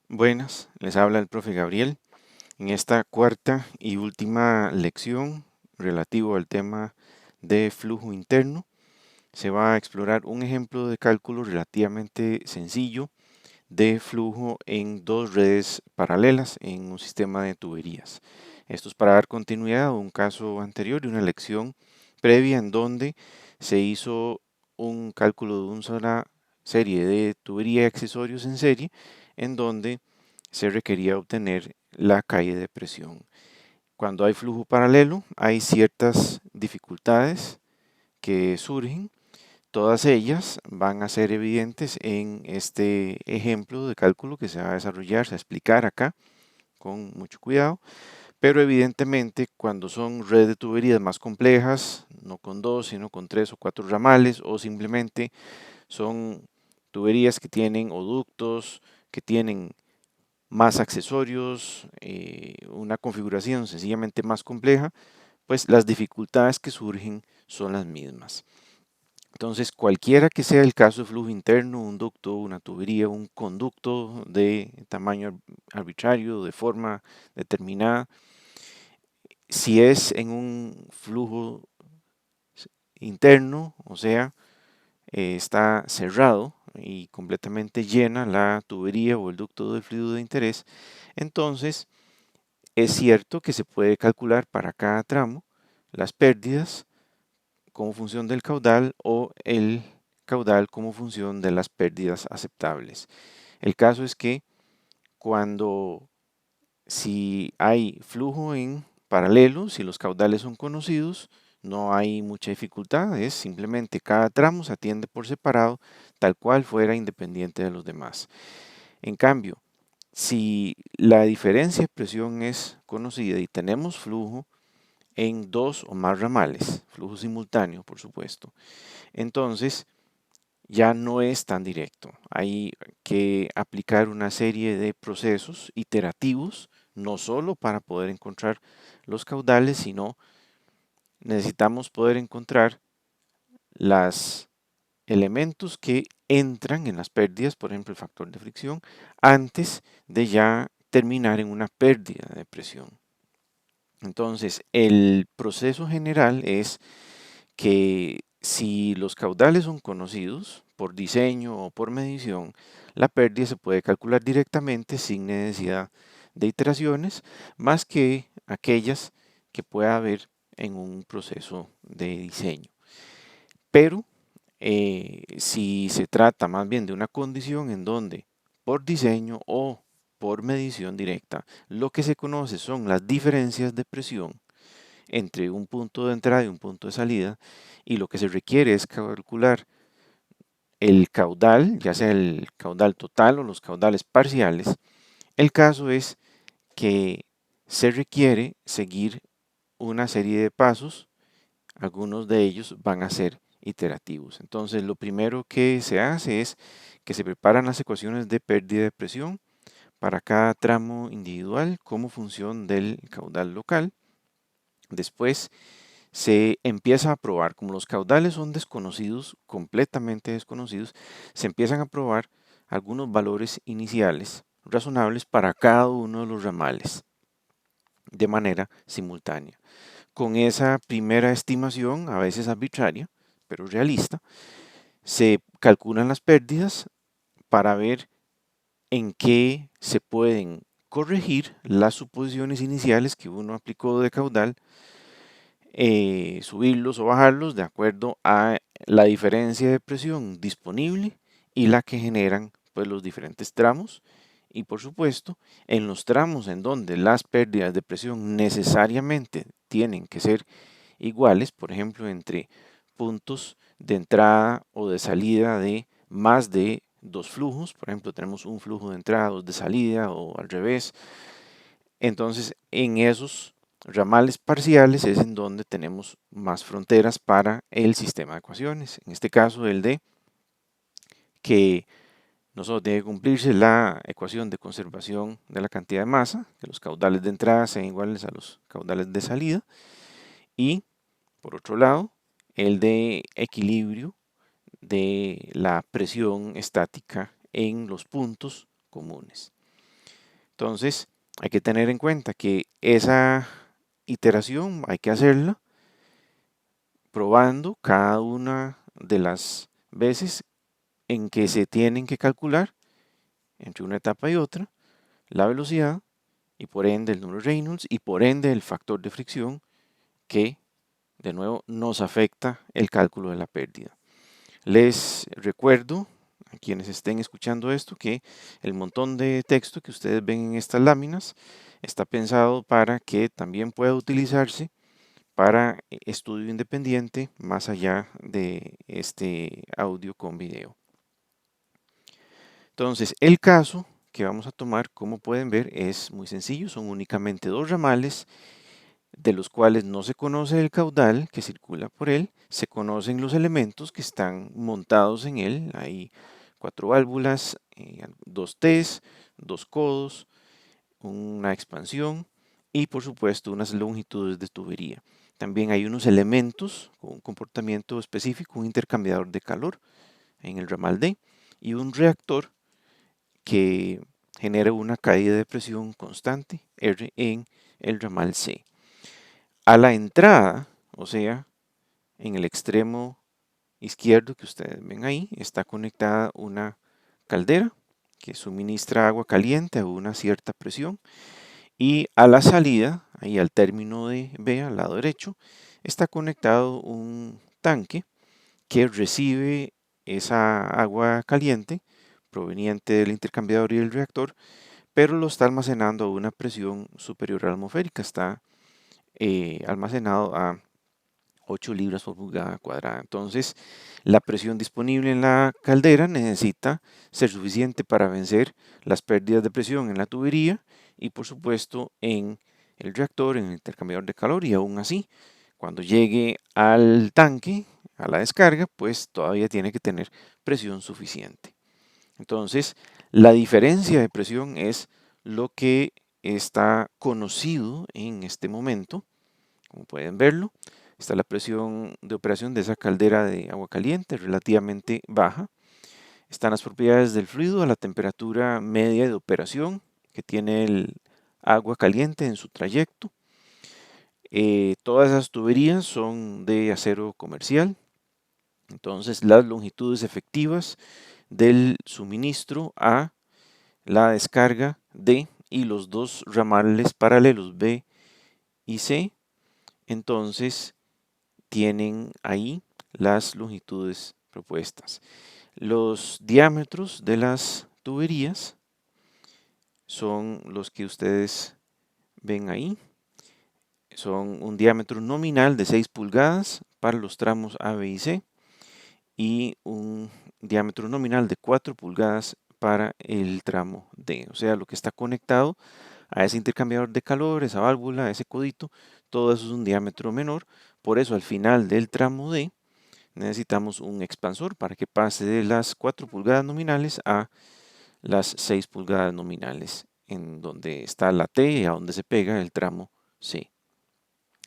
Buenas, les habla el profe Gabriel. En esta cuarta y última lección relativo al tema de flujo interno, se va a explorar un ejemplo de cálculo relativamente sencillo de flujo en dos redes paralelas en un sistema de tuberías. Esto es para dar continuidad a un caso anterior de una lección previa en donde se hizo un cálculo de una sola serie de tubería y accesorios en serie en donde se requería obtener la calle de presión. Cuando hay flujo paralelo hay ciertas dificultades que surgen. Todas ellas van a ser evidentes en este ejemplo de cálculo que se va a desarrollar, se va a explicar acá con mucho cuidado, pero evidentemente cuando son redes de tuberías más complejas, no con dos, sino con tres o cuatro ramales, o simplemente son tuberías que tienen o ductos, que tienen más accesorios, una configuración sencillamente más compleja, pues las dificultades que surgen son las mismas. Entonces, cualquiera que sea el caso de flujo interno, un ducto, una tubería, un conducto de tamaño arbitrario, de forma determinada, si es en un flujo interno, o sea, está cerrado y completamente llena la tubería o el ducto del fluido de interés, entonces es cierto que se puede calcular para cada tramo las pérdidas como función del caudal o el caudal como función de las pérdidas aceptables. El caso es que cuando si hay flujo en paralelo, si los caudales son conocidos, no hay mucha dificultad, es simplemente cada tramo se atiende por separado, tal cual fuera independiente de los demás. En cambio, si la diferencia de presión es conocida y tenemos flujo en dos o más ramales, flujo simultáneo, por supuesto, entonces ya no es tan directo. Hay que aplicar una serie de procesos iterativos, no solo para poder encontrar los caudales, sino necesitamos poder encontrar los elementos que entran en las pérdidas, por ejemplo el factor de fricción, antes de ya terminar en una pérdida de presión. Entonces, el proceso general es que si los caudales son conocidos por diseño o por medición, la pérdida se puede calcular directamente sin necesidad de iteraciones, más que aquellas que pueda haber en un proceso de diseño. Pero si se trata más bien de una condición en donde por diseño o por medición directa, lo que se conoce son las diferencias de presión entre un punto de entrada y un punto de salida, y lo que se requiere es calcular el caudal, ya sea el caudal total o los caudales parciales. El caso es que se requiere seguir una serie de pasos, algunos de ellos van a ser iterativos. Entonces, lo primero que se hace es que se preparan las ecuaciones de pérdida de presión para cada tramo individual como función del caudal local. Después se empieza a probar, como los caudales son desconocidos, completamente desconocidos, se empiezan a probar algunos valores iniciales razonables para cada uno de los ramales de manera simultánea. Con esa primera estimación, a veces arbitraria, pero realista, se calculan las pérdidas para ver en qué se pueden corregir las suposiciones iniciales que uno aplicó de caudal, subirlos o bajarlos de acuerdo a la diferencia de presión disponible y la que generan pues los diferentes tramos, y por supuesto en los tramos en donde las pérdidas de presión necesariamente tienen que ser iguales, por ejemplo entre puntos de entrada o de salida de más de dos flujos, por ejemplo tenemos un flujo de entrada, dos de salida o al revés, entonces en esos ramales parciales es en donde tenemos más fronteras para el sistema de ecuaciones. En este caso el de que no solo tiene que cumplirse la ecuación de conservación de la cantidad de masa, que los caudales de entrada sean iguales a los caudales de salida, y por otro lado el de equilibrio de la presión estática en los puntos comunes. Entonces, hay que tener en cuenta que esa iteración hay que hacerla probando cada una de las veces en que se tienen que calcular entre una etapa y otra la velocidad y por ende el número de Reynolds y por ende el factor de fricción que de nuevo nos afecta el cálculo de la pérdida. Les recuerdo a quienes estén escuchando esto que el montón de texto que ustedes ven en estas láminas está pensado para que también pueda utilizarse para estudio independiente más allá de este audio con video. Entonces, el caso que vamos a tomar, como pueden ver, es muy sencillo. Son únicamente dos ramales de los cuales no se conoce el caudal que circula por él, se conocen los elementos que están montados en él. Hay 4 válvulas, 2 T's, 2 codos, una expansión y por supuesto unas longitudes de tubería. También hay unos elementos con un comportamiento específico, un intercambiador de calor en el ramal D y un reactor que genera una caída de presión constante R en el ramal C. A la entrada, o sea, en el extremo izquierdo que ustedes ven ahí, está conectada una caldera que suministra agua caliente a una cierta presión. Y a la salida, ahí al término de B, al lado derecho, está conectado un tanque que recibe esa agua caliente proveniente del intercambiador y del reactor, pero lo está almacenando a una presión superior a la atmosférica. Está almacenado a 8 libras por pulgada cuadrada. Entonces, la presión disponible en la caldera necesita ser suficiente para vencer las pérdidas de presión en la tubería y, por supuesto, en el reactor, en el intercambiador de calor. Y aún así, cuando llegue al tanque, a la descarga, pues todavía tiene que tener presión suficiente. Entonces, la diferencia de presión es lo que está conocido en este momento, como pueden verlo. Está la presión de operación de esa caldera de agua caliente, relativamente baja. Están las propiedades del fluido a la temperatura media de operación que tiene el agua caliente en su trayecto. Todas esas tuberías son de acero comercial. Entonces, las longitudes efectivas del suministro a la descarga D y los dos ramales paralelos B y C, entonces tienen ahí las longitudes propuestas. Los diámetros de las tuberías son los que ustedes ven ahí. Son un diámetro nominal de 6 pulgadas para los tramos A, B y C y un diámetro nominal de 4 pulgadas para el tramo D. O sea, lo que está conectado a ese intercambiador de calor, esa válvula, ese codito, todo eso es un diámetro menor. Por eso al final del tramo D necesitamos un expansor para que pase de las 4 pulgadas nominales a las 6 pulgadas nominales, en donde está la T y a donde se pega el tramo C.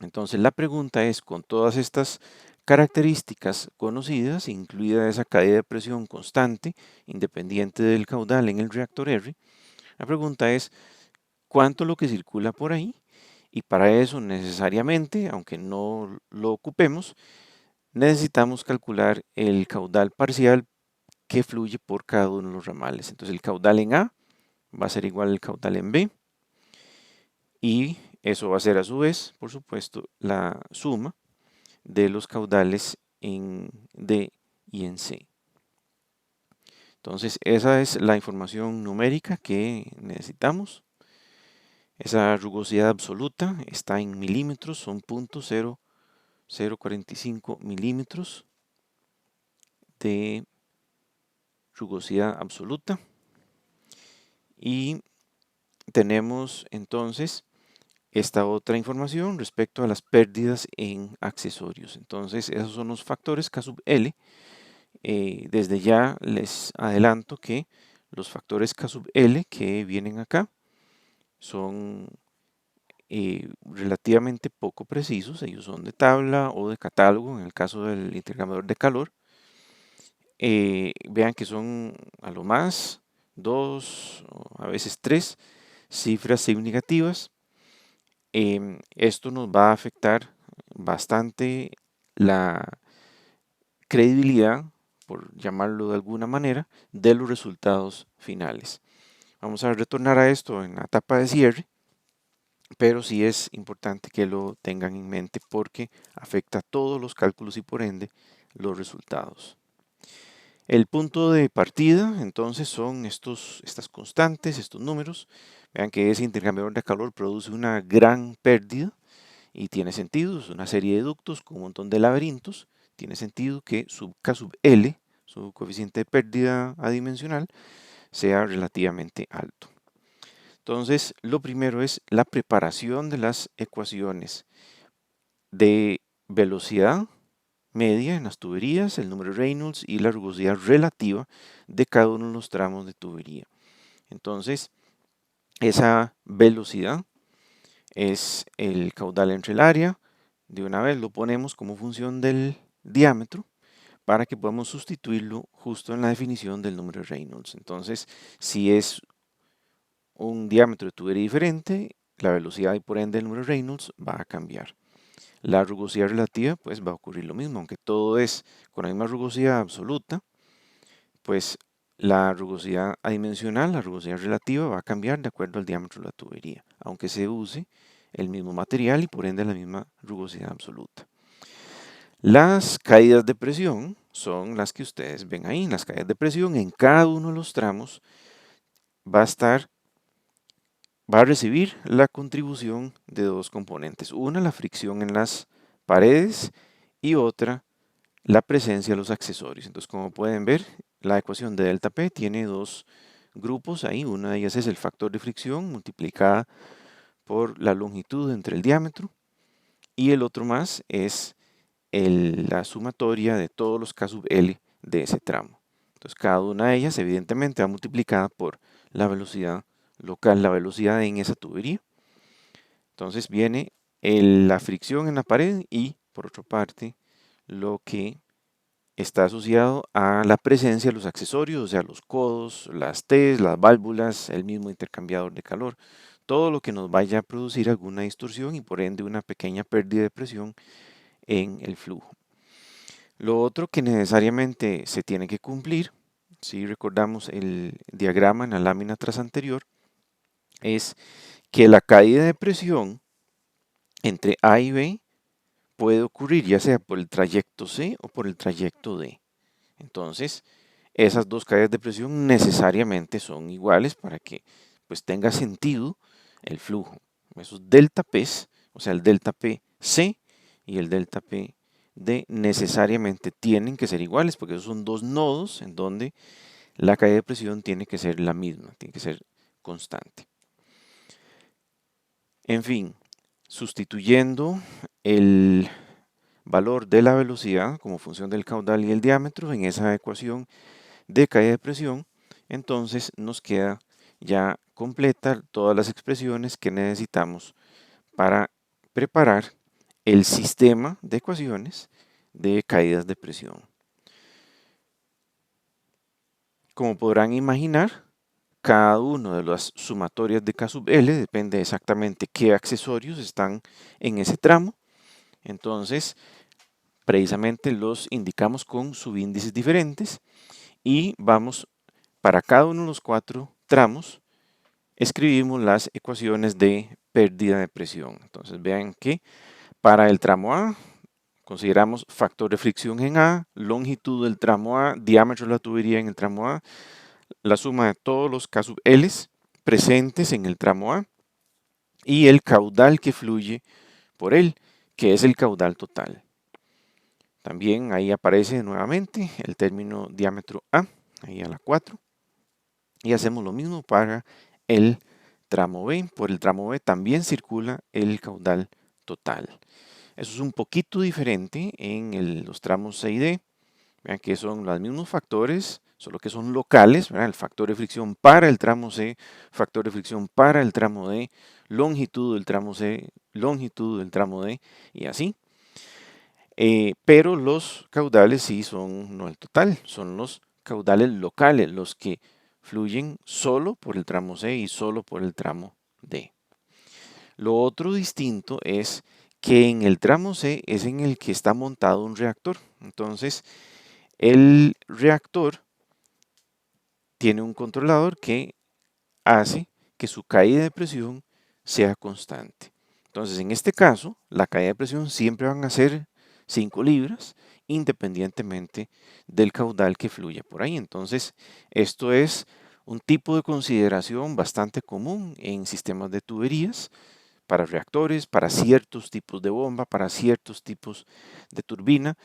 Entonces la pregunta es, con todas estas características conocidas, incluida esa caída de presión constante, independiente del caudal en el reactor R, la pregunta es, ¿cuánto es lo que circula por ahí? Y para eso necesariamente, aunque no lo ocupemos, necesitamos calcular el caudal parcial que fluye por cada uno de los ramales. Entonces el caudal en A va a ser igual al caudal en B y eso va a ser a su vez, por supuesto, la suma de los caudales en D y en C. Entonces esa es la información numérica que necesitamos. Esa rugosidad absoluta está en milímetros, son 0.0045 milímetros de rugosidad absoluta. Y tenemos entonces esta otra información respecto a las pérdidas en accesorios. Entonces esos son los factores K sub L. Desde ya les adelanto que los factores K sub L que vienen acá son relativamente poco precisos. Ellos son de tabla o de catálogo en el caso del intercambiador de calor. Vean que son a lo más 2 o a veces 3 cifras significativas. Esto nos va a afectar bastante la credibilidad, por llamarlo de alguna manera, de los resultados finales. Vamos a retornar a esto en la etapa de cierre, pero sí es importante que lo tengan en mente porque afecta todos los cálculos y por ende los resultados. El punto de partida entonces son estas constantes, estos números. Vean que ese intercambiador de calor produce una gran pérdida y tiene sentido, es una serie de ductos con un montón de laberintos. Tiene sentido que su K sub L, su coeficiente de pérdida adimensional, sea relativamente alto. Entonces, lo primero es la preparación de las ecuaciones de velocidad media en las tuberías, el número de Reynolds y la rugosidad relativa de cada uno de los tramos de tubería. Entonces, esa velocidad es el caudal entre el área. De una vez lo ponemos como función del diámetro para que podamos sustituirlo justo en la definición del número de Reynolds. Entonces, si es un diámetro de tubería diferente, la velocidad y por ende el número de Reynolds va a cambiar. La rugosidad relativa, pues va a ocurrir lo mismo, aunque todo es con la misma rugosidad absoluta, pues la rugosidad adimensional, la rugosidad relativa va a cambiar de acuerdo al diámetro de la tubería, aunque se use el mismo material y por ende la misma rugosidad absoluta. Las caídas de presión son las que ustedes ven ahí. Las caídas de presión en cada uno de los tramos va a recibir la contribución de dos componentes. Una, la fricción en las paredes y otra, la presencia de los accesorios. Entonces, como pueden ver, la ecuación de delta P tiene dos grupos ahí. Una de ellas es el factor de fricción multiplicada por la longitud entre el diámetro y el otro más es la sumatoria de todos los K sub L de ese tramo. Entonces, cada una de ellas evidentemente va multiplicada por la velocidad local, la velocidad en esa tubería. Entonces viene la fricción en la pared y, por otra parte, lo que está asociado a la presencia de los accesorios, o sea, los codos, las T's, las válvulas, el mismo intercambiador de calor, todo lo que nos vaya a producir alguna distorsión y por ende una pequeña pérdida de presión en el flujo. Lo otro que necesariamente se tiene que cumplir, si recordamos el diagrama en la lámina tras anterior, es que la caída de presión entre A y B puede ocurrir ya sea por el trayecto C o por el trayecto D. Entonces, esas dos caídas de presión necesariamente son iguales para que pues tenga sentido el flujo. Esos delta P's, o sea, el delta P C y el delta P D necesariamente tienen que ser iguales porque esos son dos nodos en donde la caída de presión tiene que ser la misma, tiene que ser constante. En fin, sustituyendo el valor de la velocidad como función del caudal y el diámetro en esa ecuación de caída de presión, entonces nos queda ya completa todas las expresiones que necesitamos para preparar el sistema de ecuaciones de caídas de presión. Como podrán imaginar, cada una de las sumatorias de K sub L depende exactamente qué accesorios están en ese tramo. Entonces, precisamente los indicamos con subíndices diferentes y vamos para cada uno de los cuatro tramos, escribimos las ecuaciones de pérdida de presión. Entonces vean que para el tramo A consideramos factor de fricción en A, longitud del tramo A, diámetro de la tubería en el tramo A, la suma de todos los K sub L's presentes en el tramo A y el caudal que fluye por él, que es el caudal total. También ahí aparece nuevamente el término diámetro A, ahí a la 4. Y hacemos lo mismo para el tramo B. Por el tramo B también circula el caudal total. Eso es un poquito diferente en los tramos C y D. Vean que son los mismos factores, solo que son locales, ¿verdad? El factor de fricción para el tramo C, factor de fricción para el tramo D, longitud del tramo C, longitud del tramo D y así. Pero los caudales sí son, no el total, son los caudales locales, los que fluyen solo por el tramo C y solo por el tramo Lo otro distinto es que en el tramo C es en el que está montado un reactor. Entonces, el reactor tiene un controlador que hace que su caída de presión sea constante. Entonces, en este caso, la caída de presión siempre van a ser 5 libras, independientemente del caudal que fluye por ahí. Entonces, esto es un tipo de consideración bastante común en sistemas de tuberías para reactores, para ciertos tipos de bomba, para ciertos tipos de turbina.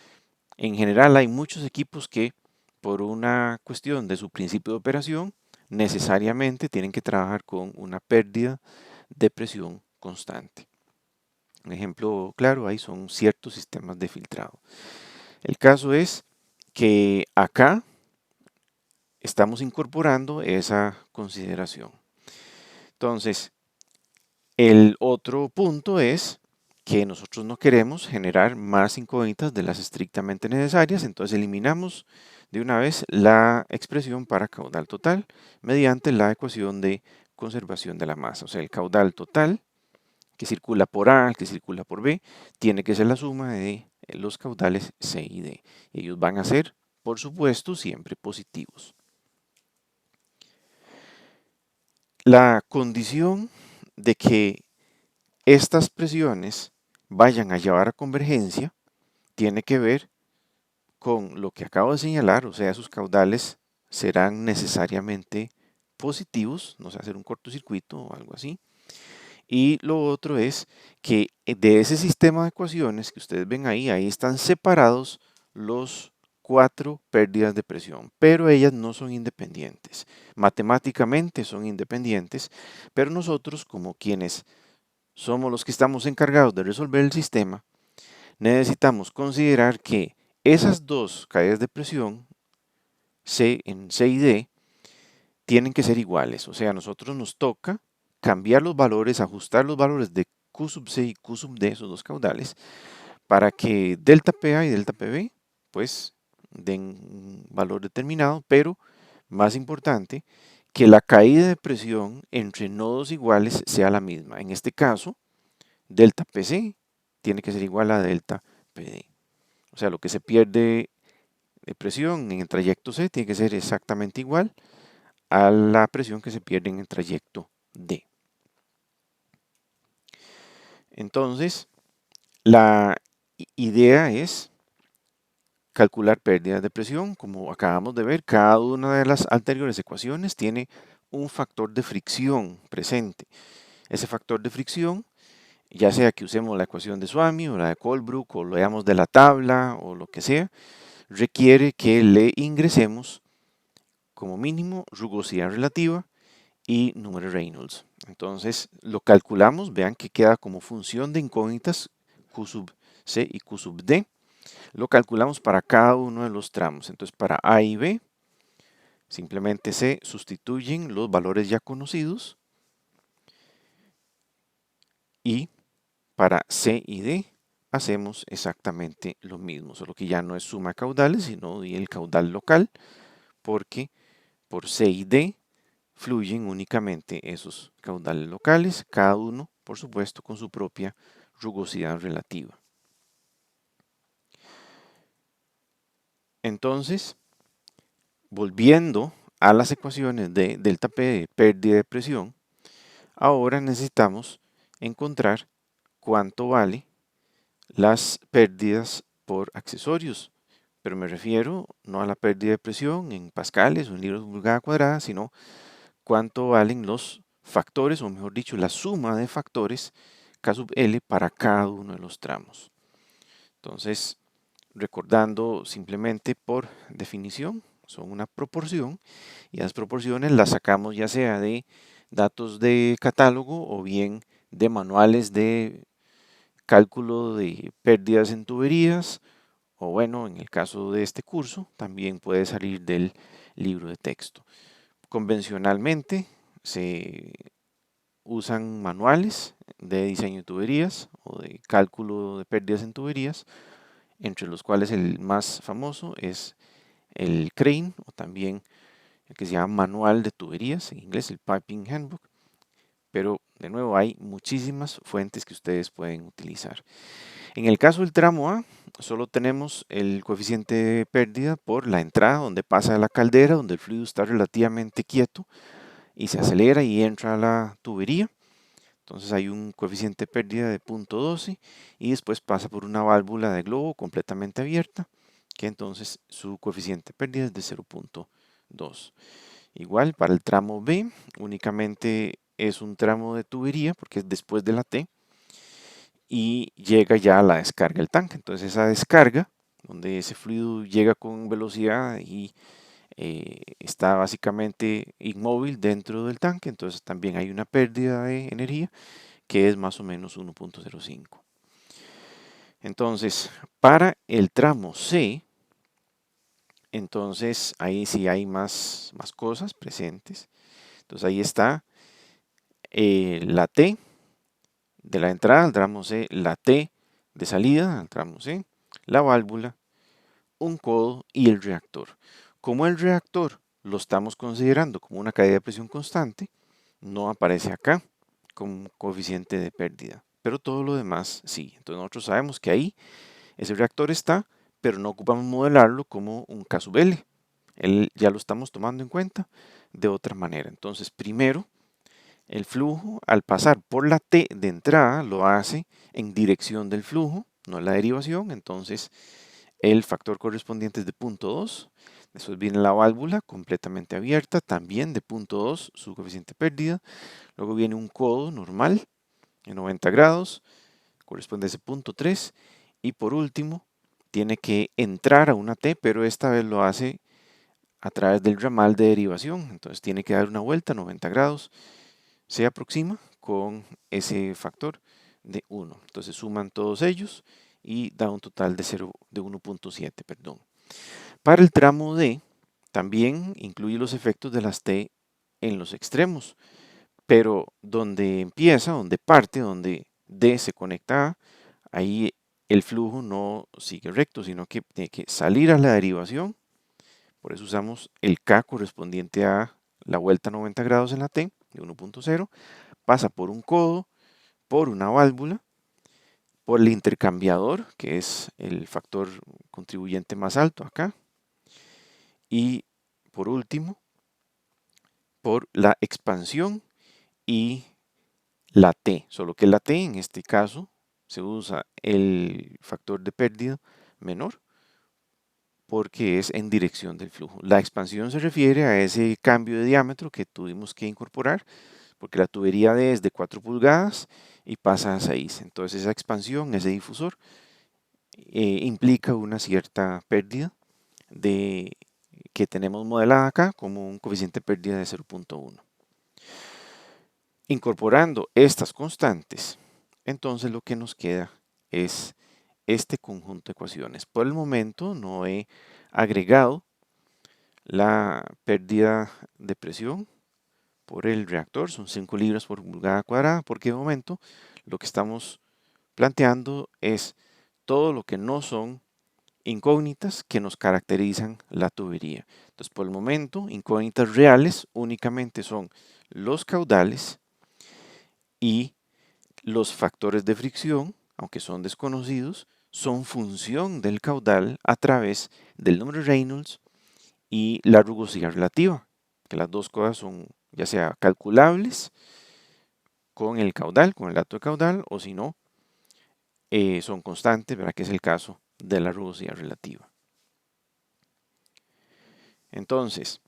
En general hay muchos equipos que por una cuestión de su principio de operación necesariamente tienen que trabajar con una pérdida de presión constante. Un ejemplo claro ahí son ciertos sistemas de filtrado. El caso es que acá estamos incorporando esa consideración. Entonces, el otro punto es que nosotros no queremos generar más incógnitas de las estrictamente necesarias, entonces eliminamos de una vez la expresión para caudal total mediante la ecuación de conservación de la masa. O sea, el caudal total que circula por A, que circula por B, tiene que ser la suma de los caudales C y D. Ellos van a ser, por supuesto, siempre positivos. La condición de que estas presiones vayan a llevar a convergencia tiene que ver con lo que acabo de señalar, o sea, sus caudales serán necesariamente positivos, no se va a hacer un cortocircuito o algo así. Y lo otro es que de ese sistema de ecuaciones que ustedes ven ahí, ahí están separados los 4 pérdidas de presión, pero ellas no son independientes. Matemáticamente son independientes, pero nosotros como quienes somos los que estamos encargados de resolver el sistema, necesitamos considerar que esas dos caídas de presión, en C y D, tienen que ser iguales. O sea, a nosotros nos toca cambiar los valores, ajustar los valores de Q sub C y Q sub D, esos dos caudales, para que delta PA y delta PB, pues, den un valor determinado, pero, más importante, que la caída de presión entre nodos iguales sea la misma. En este caso, delta PC tiene que ser igual a delta PD. O sea, lo que se pierde de presión en el trayecto C tiene que ser exactamente igual a la presión que se pierde en el trayecto D. Entonces, la idea es calcular pérdidas de presión. Como acabamos de ver, cada una de las anteriores ecuaciones tiene un factor de fricción presente. Ese factor de fricción, ya sea que usemos la ecuación de Swamy o la de Colebrook o lo veamos de la tabla o lo que sea, requiere que le ingresemos como mínimo rugosidad relativa y número de Reynolds. Entonces lo calculamos, vean que queda como función de incógnitas Q sub C y Q sub D. Lo calculamos para cada uno de los tramos. Entonces para A y B simplemente se sustituyen los valores ya conocidos y para C y D hacemos exactamente lo mismo, solo que ya no es suma caudales, sino el caudal local, porque por C y D fluyen únicamente esos caudales locales, cada uno, por supuesto, con su propia rugosidad relativa. Entonces, volviendo a las ecuaciones de delta P de pérdida de presión, ahora necesitamos encontrar cuánto vale las pérdidas por accesorios. Pero me refiero no a la pérdida de presión en pascales o en libras por pulgada cuadrada, sino cuánto valen los factores, o mejor dicho, la suma de factores K sub L para cada uno de los tramos. Entonces, recordando simplemente por definición, son una proporción y las proporciones las sacamos ya sea de datos de catálogo o bien de manuales de cálculo de pérdidas en tuberías o bueno, en el caso de este curso, también puede salir del libro de texto. Convencionalmente se usan manuales de diseño de tuberías o de cálculo de pérdidas en tuberías, entre los cuales el más famoso es el Crane o también el que se llama Manual de Tuberías, en inglés el Piping Handbook. pero de nuevo hay muchísimas fuentes que ustedes pueden utilizar. En el caso del tramo A, solo tenemos el coeficiente de pérdida por la entrada donde pasa la caldera, donde el fluido está relativamente quieto y se acelera y entra a la tubería. Entonces hay un coeficiente de pérdida de 0.12 y después pasa por una válvula de globo completamente abierta, que entonces su coeficiente de pérdida es de 0.2. Igual para el tramo B, únicamente es un tramo de tubería porque es después de la T y llega ya a la descarga del tanque. Entonces esa descarga, donde ese fluido llega con velocidad y está básicamente inmóvil dentro del tanque, entonces también hay una pérdida de energía que es más o menos 1.05. Entonces, para el tramo C, entonces ahí sí hay más cosas presentes. Entonces ahí está la T de la entrada al tramo C, la T de salida al tramo C, la válvula, un codo y el reactor. Como el reactor lo estamos considerando como una caída de presión constante, no aparece acá como coeficiente de pérdida, pero todo lo demás sí. Entonces nosotros sabemos que ahí ese reactor está, pero no ocupamos modelarlo como un K sub L. Él ya lo estamos tomando en cuenta de otra manera. Entonces primero, el flujo al pasar por la T de entrada lo hace en dirección del flujo, no la derivación. Entonces el factor correspondiente es de 0.2. Después viene la válvula completamente abierta, también de 0.2, su coeficiente de pérdida. Luego viene un codo normal en 90 grados, corresponde a ese 0.3. Y por último, tiene que entrar a una T, pero esta vez lo hace a través del ramal de derivación. Entonces tiene que dar una vuelta a 90 grados. Se aproxima con ese factor de 1. Entonces suman todos ellos y da un total de 1.7, perdón. Para el tramo D, también incluye los efectos de las T en los extremos, pero donde empieza, donde parte, donde D se conecta A, ahí el flujo no sigue recto, sino que tiene que salir a la derivación. Por eso usamos el K correspondiente a la vuelta a 90 grados en la T de 1.0, pasa por un codo, por una válvula, por el intercambiador, que es el factor contribuyente más alto acá, y por último, por la expansión y la T, solo que la T en este caso se usa el factor de pérdida menor porque es en dirección del flujo. La expansión se refiere a ese cambio de diámetro que tuvimos que incorporar porque la tubería D es de 4 pulgadas y pasa a 6. Entonces esa expansión, ese difusor, implica una cierta pérdida de, que tenemos modelada acá como un coeficiente de pérdida de 0.1. Incorporando estas constantes, entonces lo que nos queda es este conjunto de ecuaciones. Por el momento no he agregado la pérdida de presión por el reactor, son 5 libras por pulgada cuadrada, porque de momento lo que estamos planteando es todo lo que no son incógnitas que nos caracterizan la tubería. Entonces, por el momento, incógnitas reales únicamente son los caudales y los factores de fricción, aunque son desconocidos, son función del caudal a través del número de Reynolds y la rugosidad relativa, que las dos cosas son ya sea calculables con el caudal, con el dato de caudal, o si no, son constantes, ¿verdad? Que es el caso de la rugosidad relativa. Entonces,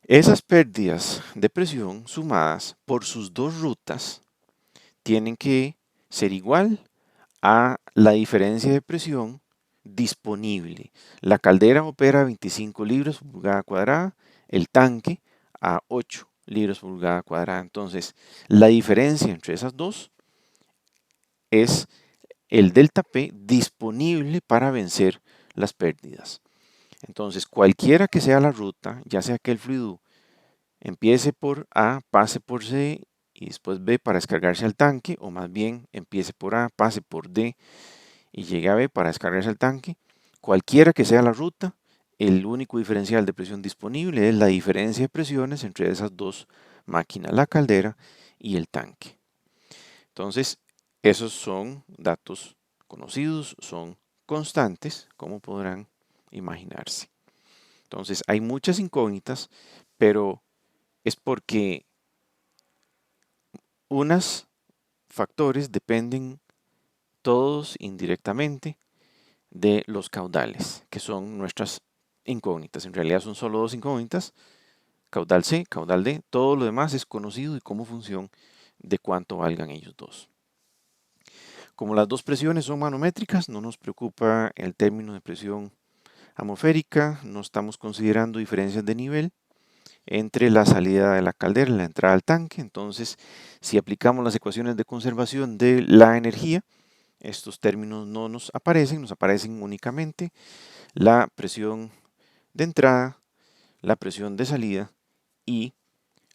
esas pérdidas de presión sumadas por sus dos rutas tienen que ser igual a la diferencia de presión disponible. La caldera opera a 25 libras por pulgada cuadrada, el tanque a 8 libras por pulgada cuadrada. Entonces, la diferencia entre esas dos es el delta P disponible para vencer las pérdidas. Entonces, cualquiera que sea la ruta, ya sea que el fluido empiece por A, pase por C y después B para descargarse al tanque, o más bien empiece por A, pase por D y llegue a B para descargarse al tanque, cualquiera que sea la ruta, el único diferencial de presión disponible es la diferencia de presiones entre esas dos máquinas, la caldera y el tanque. Entonces, esos son datos conocidos, son constantes, como podrán imaginarse. Entonces, hay muchas incógnitas, pero es porque unos factores dependen todos indirectamente de los caudales, que son nuestras incógnitas. En realidad son solo dos incógnitas, caudal C, caudal D. Todo lo demás es conocido y como función de cuánto valgan ellos dos. Como las dos presiones son manométricas, no nos preocupa el término de presión atmosférica, no estamos considerando diferencias de nivel entre la salida de la caldera y la entrada al tanque. Entonces, si aplicamos las ecuaciones de conservación de la energía, estos términos no nos aparecen únicamente la presión de entrada, la presión de salida y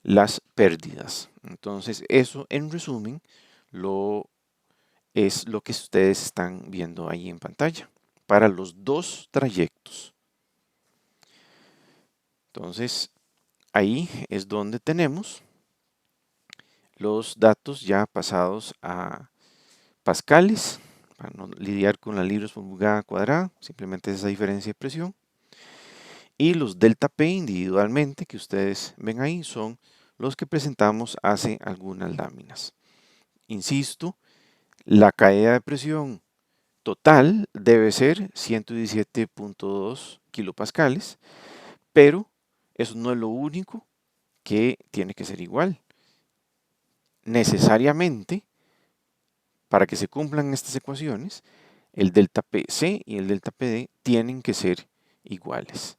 las pérdidas. Entonces, eso en resumen es lo que ustedes están viendo ahí en pantalla para los dos trayectos. Entonces, ahí es donde tenemos los datos ya pasados a pascales, para no lidiar con las libras por pulgada cuadrada, simplemente esa diferencia de presión. Y los delta P individualmente que ustedes ven ahí son los que presentamos hace algunas láminas. Insisto, la caída de presión total debe ser 117.2 kilopascales, pero eso no es lo único que tiene que ser igual. Necesariamente, para que se cumplan estas ecuaciones, el delta PC y el delta PD tienen que ser iguales.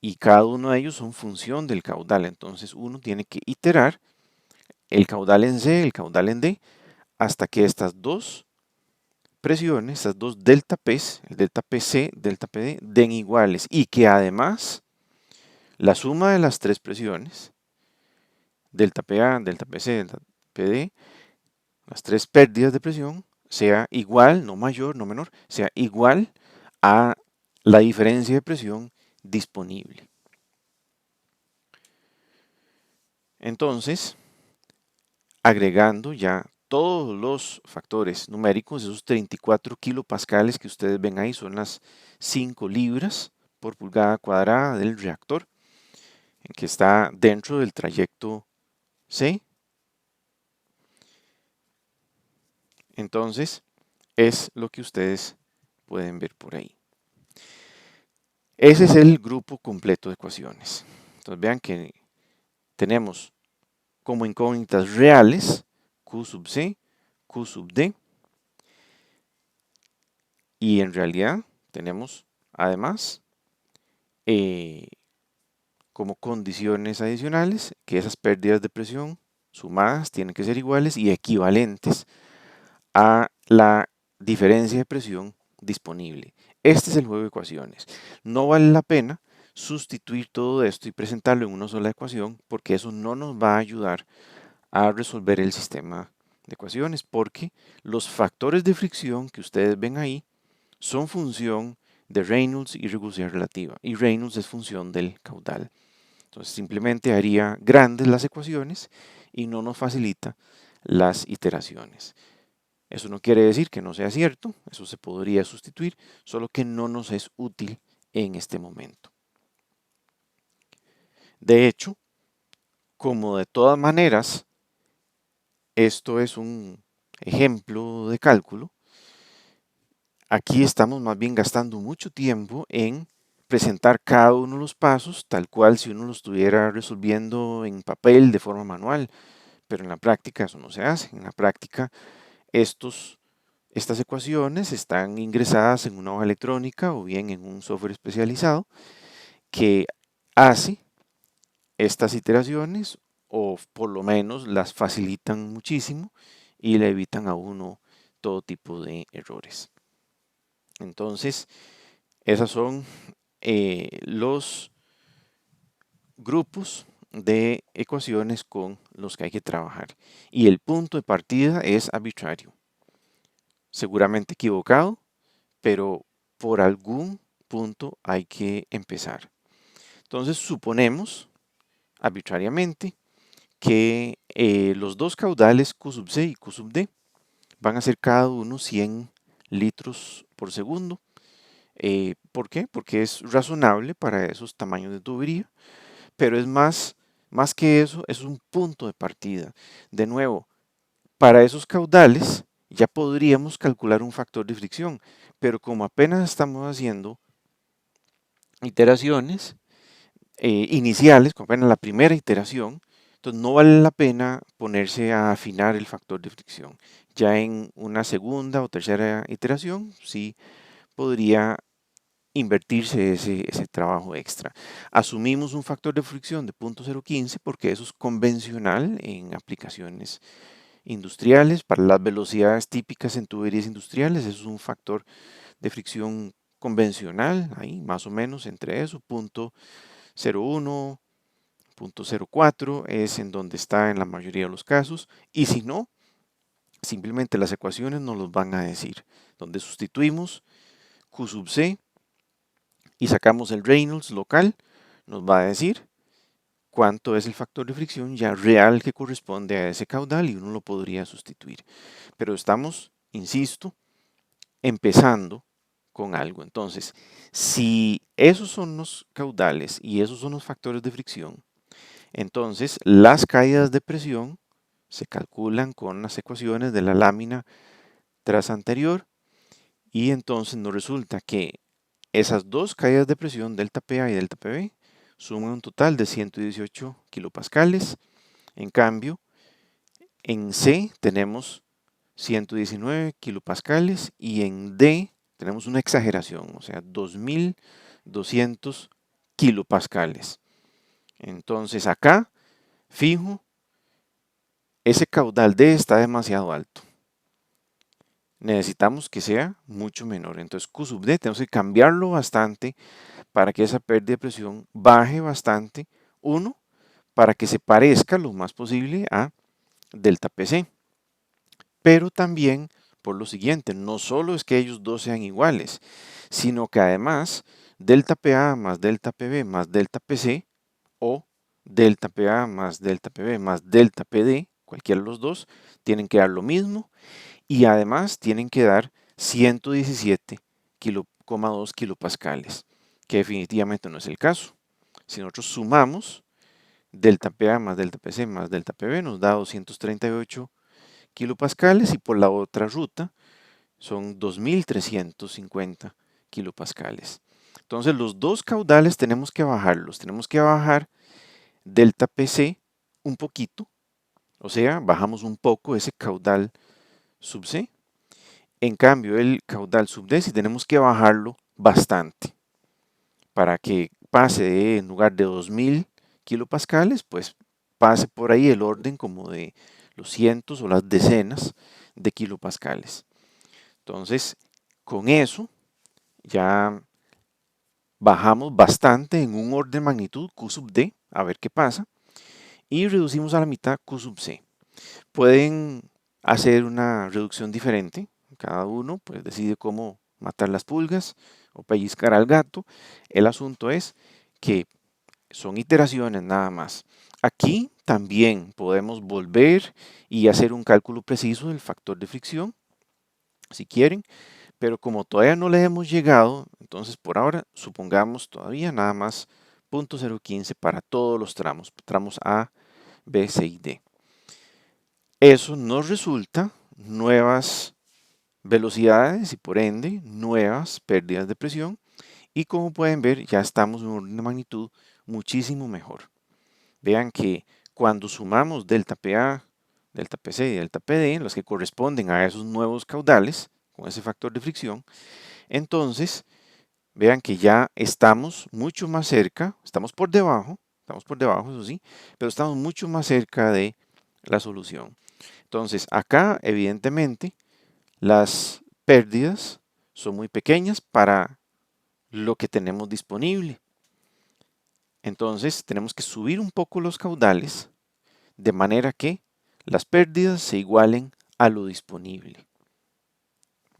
Y cada uno de ellos son función del caudal. Entonces uno tiene que iterar el caudal en C, el caudal en D, hasta que estas dos presiones, estas dos delta P's, el delta PC, delta PD, den iguales. Y que además la suma de las tres presiones, delta PA, delta PC, delta PD, las tres pérdidas de presión, sea igual, no mayor, no menor, sea igual a la diferencia de presión disponible. Entonces, agregando ya todos los factores numéricos, esos 34 kilopascales que ustedes ven ahí son las 5 libras por pulgada cuadrada del reactor, que está dentro del trayecto C. Entonces, es lo que ustedes pueden ver por ahí. Ese es el grupo completo de ecuaciones. Entonces vean que tenemos como incógnitas reales Q sub C, Q sub D, y en realidad tenemos además como condiciones adicionales que esas pérdidas de presión sumadas tienen que ser iguales y equivalentes a la diferencia de presión disponible. Este es el juego de ecuaciones. No vale la pena sustituir todo esto y presentarlo en una sola ecuación porque eso no nos va a ayudar a resolver el sistema de ecuaciones porque los factores de fricción que ustedes ven ahí son función de Reynolds y regularidad relativa y Reynolds es función del caudal. Entonces simplemente haría grandes las ecuaciones y no nos facilita las iteraciones. Eso no quiere decir que no sea cierto, eso se podría sustituir, solo que no nos es útil en este momento. De hecho, como de todas maneras, esto es un ejemplo de cálculo, aquí estamos más bien gastando mucho tiempo en presentar cada uno de los pasos tal cual si uno lo estuviera resolviendo en papel de forma manual, pero en la práctica eso no se hace. En la práctica estas ecuaciones están ingresadas en una hoja electrónica o bien en un software especializado que hace estas iteraciones o por lo menos las facilitan muchísimo y le evitan a uno todo tipo de errores. Entonces, esos son los grupos de ecuaciones con los que hay que trabajar. Y el punto de partida es arbitrario. Seguramente equivocado, pero por algún punto hay que empezar. Entonces, suponemos arbitrariamente que los dos caudales Q sub C y Q sub D van a ser cada uno 100 litros por segundo. ¿Por qué? Porque es razonable para esos tamaños de tubería, pero es más que eso, es un punto de partida. De nuevo, para esos caudales ya podríamos calcular un factor de fricción, pero como apenas estamos haciendo iteraciones iniciales, como apenas la primera iteración, entonces no vale la pena ponerse a afinar el factor de fricción. Ya en una segunda o tercera iteración sí podría invertirse ese trabajo extra. Asumimos un factor de fricción de 0.015 porque eso es convencional en aplicaciones industriales. Para las velocidades típicas en tuberías industriales, eso es un factor de fricción convencional, ahí más o menos entre eso, 0.01, 0.04 es en donde está en la mayoría de los casos. Y si no, simplemente las ecuaciones nos los van a decir, donde sustituimos Q sub C y sacamos el Reynolds local, nos va a decir cuánto es el factor de fricción ya real que corresponde a ese caudal y uno lo podría sustituir. Pero estamos, insisto, empezando con algo. Entonces, si esos son los caudales y esos son los factores de fricción, entonces las caídas de presión se calculan con las ecuaciones de la lámina tras anterior y entonces nos resulta que esas dos caídas de presión, delta PA y delta PB, suman un total de 118 kilopascales. En cambio, en C tenemos 119 kilopascales y en D tenemos una exageración, o sea, 2200 kilopascales. Entonces acá, fijo, ese caudal D está demasiado alto. Necesitamos que sea mucho menor. Entonces Q sub D tenemos que cambiarlo bastante para que esa pérdida de presión baje bastante. Uno, para que se parezca lo más posible a delta PC. Pero también por lo siguiente, no solo es que ellos dos sean iguales, sino que además delta PA más delta PB más delta PC o delta PA más delta PB más delta PD, cualquiera de los dos, tienen que dar lo mismo y además tienen que dar 117,2 kilopascales, que definitivamente no es el caso. Si nosotros sumamos delta PA más delta PC más delta PB nos da 238 kilopascales y por la otra ruta son 2350 kilopascales. Entonces los dos caudales tenemos que bajarlos, tenemos que bajar delta PC un poquito, o sea, bajamos un poco ese caudal sub C. En cambio, el caudal sub D sí tenemos que bajarlo bastante para que pase en lugar de 2000 kilopascales, pues pase por ahí el orden como de los cientos o las decenas de kilopascales. Entonces, con eso ya bajamos bastante en un orden de magnitud Q sub D, a ver qué pasa, y reducimos a la mitad Q sub C. Pueden hacer una reducción diferente, cada uno pues decide cómo matar las pulgas o pellizcar al gato. El asunto es que son iteraciones nada más. Aquí también podemos volver y hacer un cálculo preciso del factor de fricción, si quieren, pero como todavía no le hemos llegado, entonces por ahora supongamos todavía nada más 0.015 para todos los tramos A, B, C y D. Eso nos resulta nuevas velocidades y por ende nuevas pérdidas de presión y como pueden ver ya estamos en un orden de magnitud muchísimo mejor. Vean que cuando sumamos delta PA, delta PC y delta PD, los que corresponden a esos nuevos caudales con ese factor de fricción, entonces vean que ya estamos mucho más cerca, estamos por debajo, eso sí, pero estamos mucho más cerca de la solución. Entonces acá evidentemente las pérdidas son muy pequeñas para lo que tenemos disponible. Entonces tenemos que subir un poco los caudales de manera que las pérdidas se igualen a lo disponible.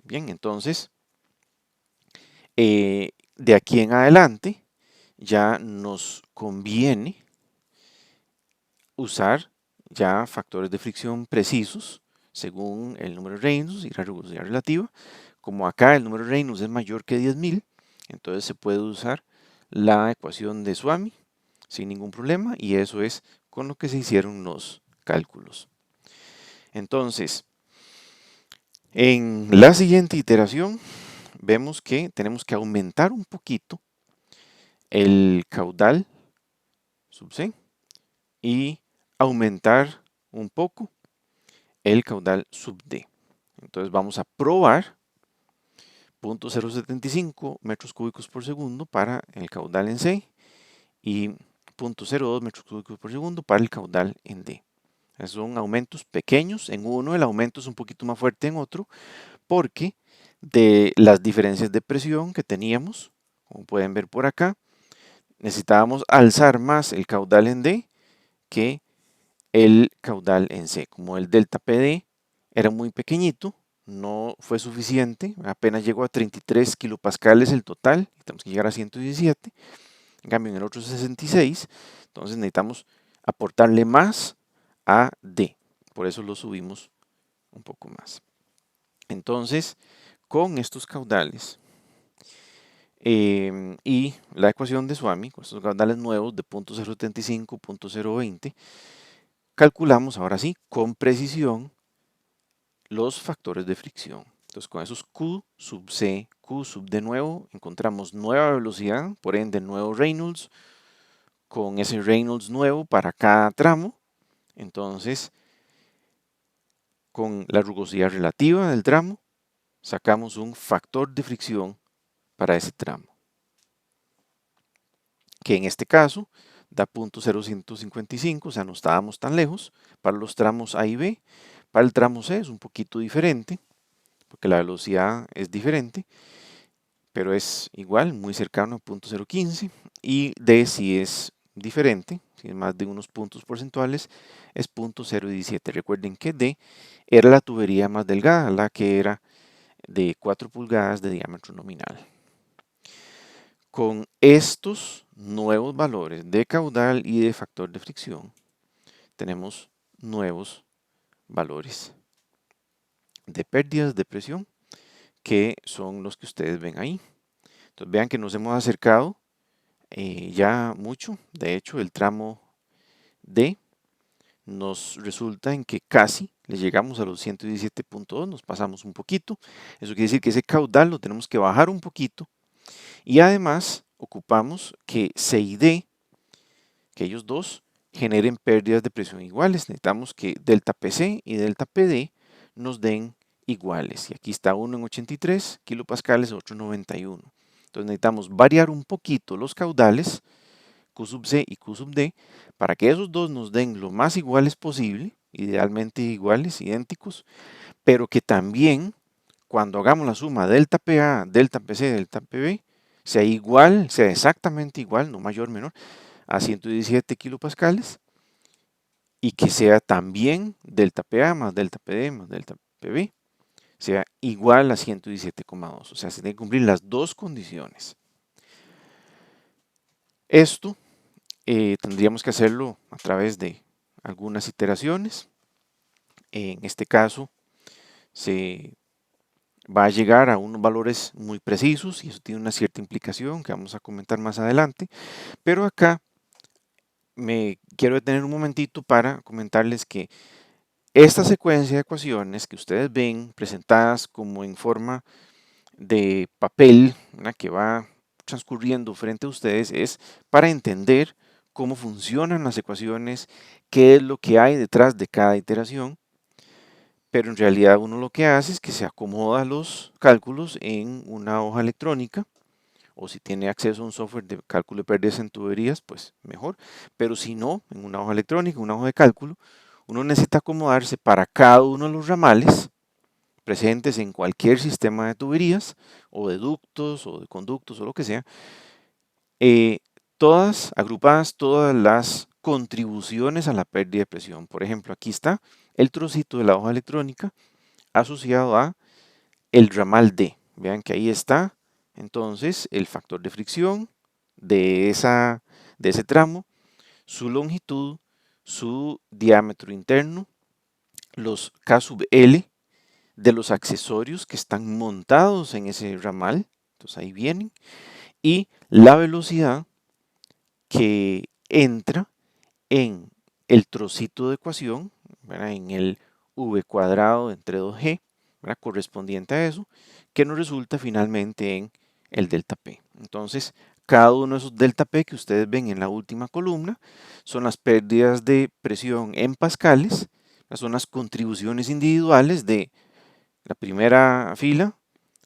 Bien, entonces de aquí en adelante ya nos conviene usar ya factores de fricción precisos según el número de Reynolds y la rugosidad relativa. Como acá el número de Reynolds es mayor que 10.000, entonces se puede usar la ecuación de Swamy sin ningún problema, y eso es con lo que se hicieron los cálculos. Entonces, en la siguiente iteración vemos que tenemos que aumentar un poquito el caudal sub C y aumentar un poco el caudal sub D. Entonces vamos a probar 0.075 metros cúbicos por segundo para el caudal en C y 0.02 metros cúbicos por segundo para el caudal en D. Esos son aumentos pequeños. En uno el aumento es un poquito más fuerte en otro porque de las diferencias de presión que teníamos, como pueden ver por acá, necesitábamos alzar más el caudal en D que el caudal en C. Como el delta PD era muy pequeñito, no fue suficiente, apenas llegó a 33 kilopascales el total, tenemos que llegar a 117, en cambio en el otro 66, entonces necesitamos aportarle más a D, por eso lo subimos un poco más. Entonces, con estos caudales y la ecuación de Swamy, con estos caudales nuevos de 0.075, 0.020, calculamos ahora sí con precisión los factores de fricción. Entonces con esos Q sub C, Q sub D nuevo, encontramos nueva velocidad, por ende nuevo Reynolds, con ese Reynolds nuevo para cada tramo. Entonces, con la rugosidad relativa del tramo, sacamos un factor de fricción para ese tramo, que en este caso da 0.0155, o sea, no estábamos tan lejos para los tramos A y B. Para el tramo C es un poquito diferente, porque la velocidad es diferente, pero es igual, muy cercano a 0.015, y D si es diferente, si es más de unos puntos porcentuales, es 0.017. Recuerden que D era la tubería más delgada, la que era de 4 pulgadas de diámetro nominal. Con estos nuevos valores de caudal y de factor de fricción, tenemos nuevos valores de pérdidas de presión, que son los que ustedes ven ahí. Entonces vean que nos hemos acercado ya mucho. De hecho, el tramo D nos resulta en que casi le llegamos a los 117.2, nos pasamos un poquito. Eso quiere decir que ese caudal lo tenemos que bajar un poquito. Y además ocupamos que C y D, que ellos dos generen pérdidas de presión iguales. Necesitamos que delta PC y delta PD nos den iguales. Y aquí está uno en 83 kilopascales, otro en 91. Entonces necesitamos variar un poquito los caudales, Q sub C y Q sub D, para que esos dos nos den lo más iguales posible, idealmente iguales, idénticos, pero que también cuando hagamos la suma delta PA, delta PC, delta PB, sea igual, sea exactamente igual, no mayor, menor, a 117 kilopascales, y que sea también delta PA más delta PD más delta PB, sea igual a 117,2. O sea, se tienen que cumplir las dos condiciones. Esto tendríamos que hacerlo a través de algunas iteraciones. En este caso, se va a llegar a unos valores muy precisos y eso tiene una cierta implicación que vamos a comentar más adelante. Pero acá me quiero detener un momentito para comentarles que esta secuencia de ecuaciones que ustedes ven presentadas como en forma de papel, ¿verdad?, que va transcurriendo frente a ustedes, es para entender cómo funcionan las ecuaciones, qué es lo que hay detrás de cada iteración, pero en realidad uno lo que hace es que se acomoda los cálculos en una hoja electrónica, o si tiene acceso a un software de cálculo de pérdidas en tuberías, pues mejor, pero si no, en una hoja electrónica, una hoja de cálculo, uno necesita acomodarse para cada uno de los ramales presentes en cualquier sistema de tuberías o de ductos o de conductos o lo que sea, todas agrupadas, todas las contribuciones a la pérdida de presión. Por ejemplo, aquí está el trocito de la hoja electrónica asociado a el ramal D. Vean que ahí está entonces el factor de fricción de ese tramo, su longitud, su diámetro interno, los K sub L de los accesorios que están montados en ese ramal, entonces ahí vienen, y la velocidad que entra en el trocito de ecuación, ¿verdad? En el v cuadrado entre 2g, ¿verdad? Correspondiente a eso, que nos resulta finalmente en el delta P. Entonces, cada uno de esos delta P que ustedes ven en la última columna son las pérdidas de presión en pascales, son las contribuciones individuales de la primera fila,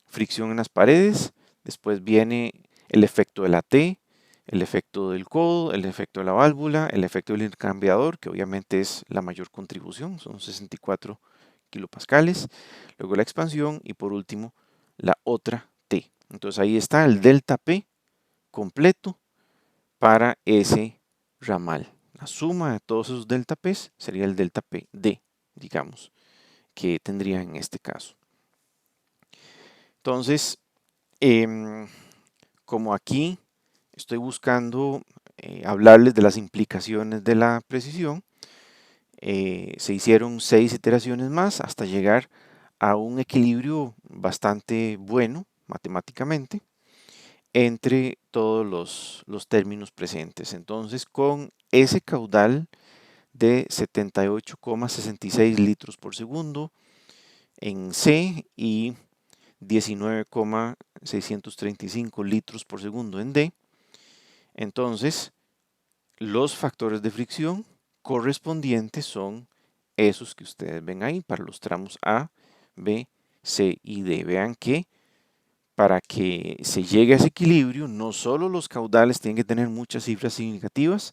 fricción en las paredes, después viene el efecto de la T, el efecto del codo, el efecto de la válvula, el efecto del intercambiador, que obviamente es la mayor contribución, son 64 kilopascales, luego la expansión y por último la otra T. Entonces ahí está el delta P completo para ese ramal. La suma de todos esos delta P sería el delta P D, digamos, que tendría en este caso. Entonces, como aquí estoy buscando hablarles de las implicaciones de la precisión, se hicieron 6 iteraciones más hasta llegar a un equilibrio bastante bueno matemáticamente entre todos los términos presentes. Entonces, con ese caudal de 78,66 litros por segundo en C y 19,635 litros por segundo en D, entonces los factores de fricción correspondientes son esos que ustedes ven ahí para los tramos A, B, C y D. Vean que para que se llegue a ese equilibrio, no solo los caudales tienen que tener muchas cifras significativas,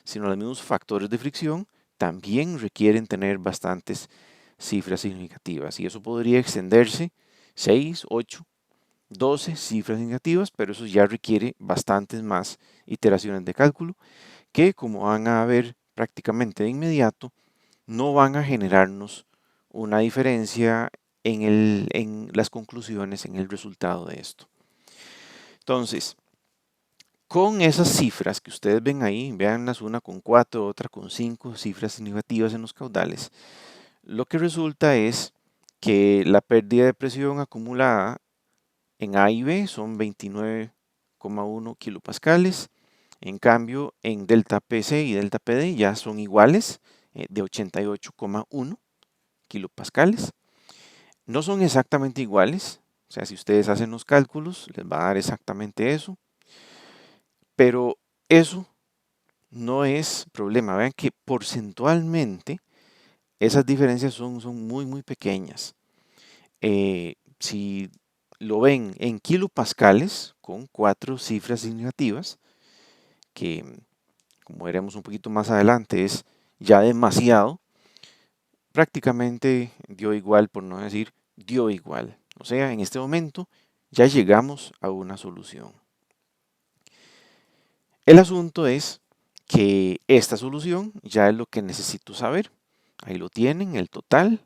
sino los mismos factores de fricción también requieren tener bastantes cifras significativas. Y eso podría extenderse 6, 8, 12 cifras significativas, pero eso ya requiere bastantes más iteraciones de cálculo que, como van a ver prácticamente de inmediato, no van a generarnos una diferencia en las conclusiones, en el resultado de esto. Entonces, con esas cifras que ustedes ven ahí, veanlas una con 4, otra con 5 cifras significativas en los caudales, lo que resulta es que la pérdida de presión acumulada en A y B son 29,1 kilopascales. En cambio, en delta PC y delta PD ya son iguales, de 88,1 kilopascales. No son exactamente iguales, o sea, si ustedes hacen los cálculos, les va a dar exactamente eso, pero eso no es problema. Vean que porcentualmente esas diferencias son muy pequeñas. Si lo ven en kilopascales, con 4 cifras significativas, que como veremos un poquito más adelante es ya demasiado, prácticamente dio igual, por no decir dio igual. O sea, en este momento ya llegamos a una solución. El asunto es que esta solución ya es lo que necesito saber. Ahí lo tienen, el total,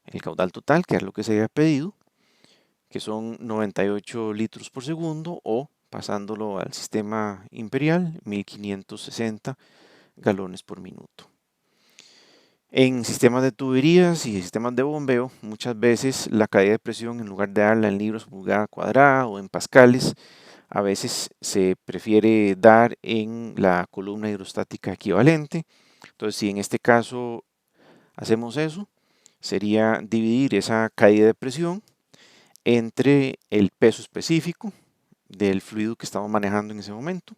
el caudal total, que es lo que se había pedido, que son 98 litros por segundo o, pasándolo al sistema imperial, 1560 galones por minuto. En sistemas de tuberías y sistemas de bombeo, muchas veces la caída de presión, en lugar de darla en libras por pulgada cuadrada o en pascales, a veces se prefiere dar en la columna hidrostática equivalente. Entonces, si en este caso hacemos eso, sería dividir esa caída de presión entre el peso específico del fluido que estamos manejando en ese momento,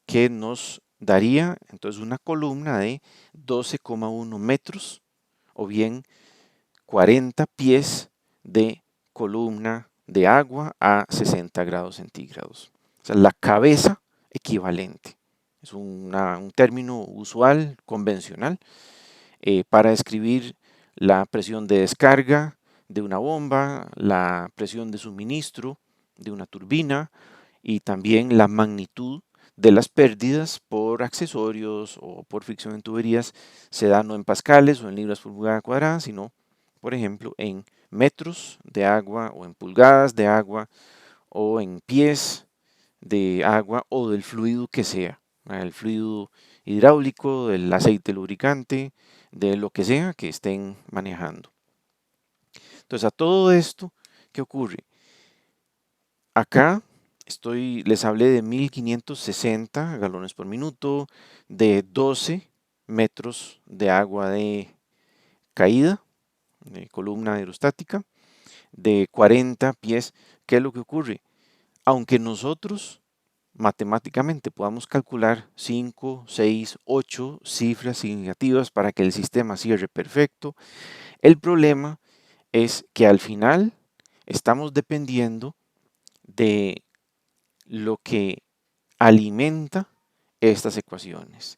que nos daría entonces una columna de 12,1 metros o bien 40 pies de columna de agua a 60 grados centígrados. O sea, la cabeza equivalente. Es un término usual, convencional, para describir la presión de descarga de una bomba, la presión de suministro de una turbina y también la magnitud de las pérdidas por accesorios o por fricción en tuberías se da no en pascales o en libras por pulgada cuadrada, sino, por ejemplo, en metros de agua o en pulgadas de agua o en pies de agua o del fluido que sea, el fluido hidráulico, del aceite lubricante, de lo que sea que estén manejando. Entonces, a todo esto, ¿qué ocurre? Acá les hablé de 1560 galones por minuto, de 12 metros de agua de caída, de columna hidrostática, de 40 pies. ¿Qué es lo que ocurre? Aunque nosotros matemáticamente podamos calcular 5, 6, 8 cifras significativas para que el sistema cierre perfecto, el problema es que al final estamos dependiendo de lo que alimenta estas ecuaciones.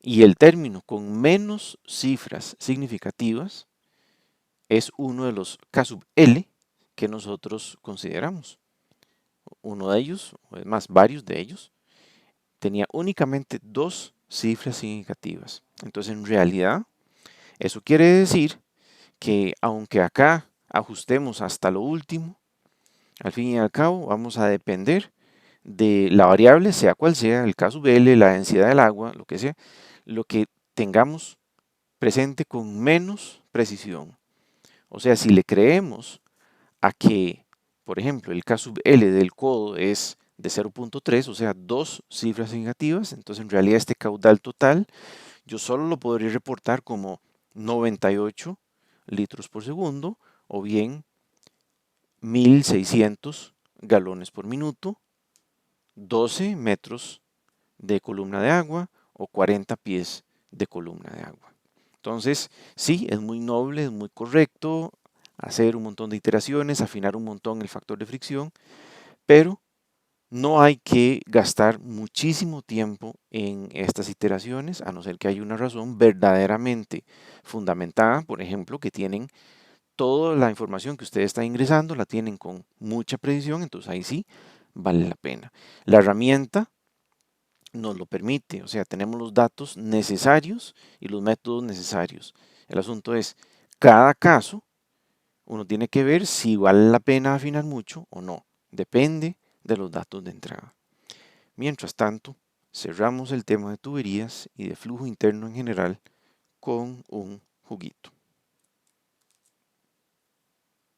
Y el término con menos cifras significativas es uno de los K sub L que nosotros consideramos. Uno de ellos, o es más, varios de ellos, tenía únicamente dos cifras significativas. Entonces, en realidad, eso quiere decir que aunque acá ajustemos hasta lo último, al fin y al cabo vamos a depender de la variable, sea cual sea, el K sub L, la densidad del agua, lo que sea, lo que tengamos presente con menos precisión. O sea, si le creemos a que, por ejemplo, el K sub L del codo es de 0.3, o sea, dos cifras negativas, entonces en realidad este caudal total yo solo lo podría reportar como 98 litros por segundo o bien 1600 galones por minuto, 12 metros de columna de agua o 40 pies de columna de agua. Entonces, sí, es muy noble, es muy correcto hacer un montón de iteraciones, afinar un montón el factor de fricción, pero no hay que gastar muchísimo tiempo en estas iteraciones, a no ser que haya una razón verdaderamente fundamentada, por ejemplo, que tienen toda la información que usted está ingresando, la tienen con mucha precisión, entonces ahí sí vale la pena. La herramienta nos lo permite, o sea, tenemos los datos necesarios y los métodos necesarios. El asunto es, cada caso, uno tiene que ver si vale la pena afinar mucho o no. Depende de los datos de entrada. Mientras tanto, cerramos el tema de tuberías y de flujo interno en general con un juguito.